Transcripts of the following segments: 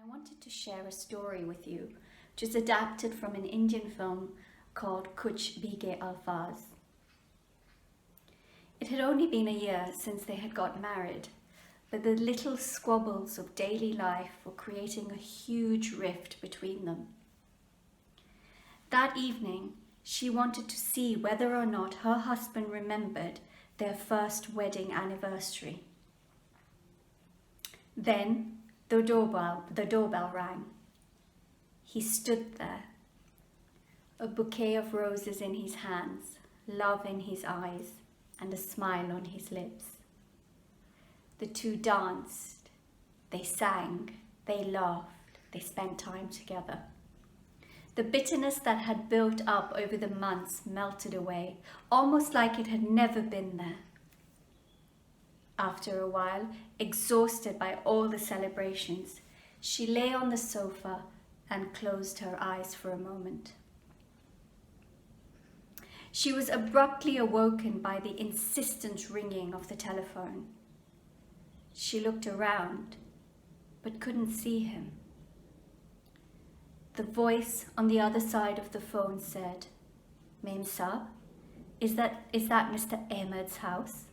I wanted to share a story with you, which is adapted from an Indian film called Kuch Bheege Alfaaz. It had only been a year since they had got married, but the little squabbles of daily life were creating a huge rift between them. That evening, she wanted to see whether or not her husband remembered their first wedding anniversary. Then the doorbell rang. He stood there, a bouquet of roses in his hands, love in his eyes, and a smile on his lips. The two danced, they sang, they laughed, they spent time together. The bitterness that had built up over the months melted away, almost like it had never been there. After a while, exhausted by all the celebrations, she lay on the sofa and closed her eyes for a moment. She was abruptly awoken by the insistent ringing of the telephone. She looked around, but couldn't see him. The voice on the other side of the phone said, "Mem Saab, is that Mr. Ahmed's house?"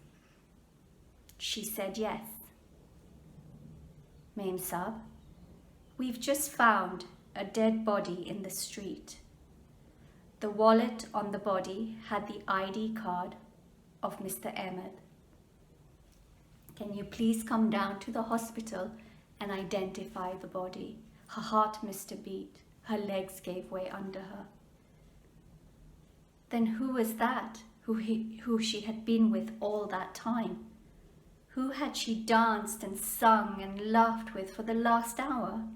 She said yes. "Mem Saab, we've just found a dead body in the street. The wallet on the body had the ID card of Mr. Ahmed. Can you please come down to the hospital and identify the body?" Her heart missed a beat. Her legs gave way under her. Then who was that who she had been with all that time? Who had she danced and sung and laughed with for the last hour?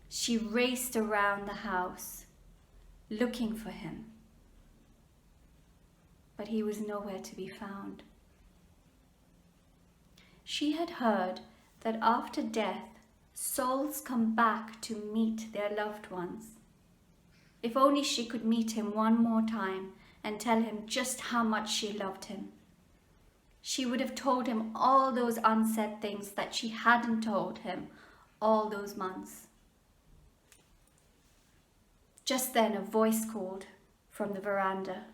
She raced around the house, looking for him. But he was nowhere to be found. She had heard that after death, souls come back to meet their loved ones. If only she could meet him one more time and tell him just how much she loved him. She would have told him all those unsaid things that she hadn't told him all those months. Just then a voice called from the veranda.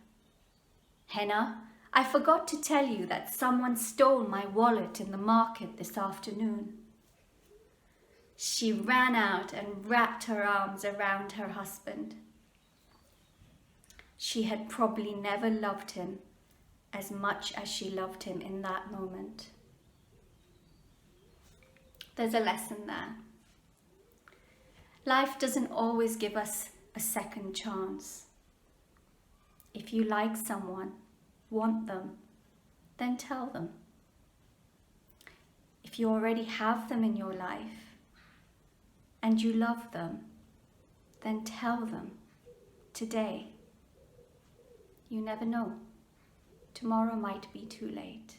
"Henna, I forgot to tell you that someone stole my wallet in the market this afternoon." She ran out and wrapped her arms around her husband. She had probably never loved him as much as she loved him in that moment. There's a lesson there. Life doesn't always give us a second chance. If you like someone, want them, then tell them. If you already have them in your life and you love them, then tell them today. You never know. Tomorrow might be too late.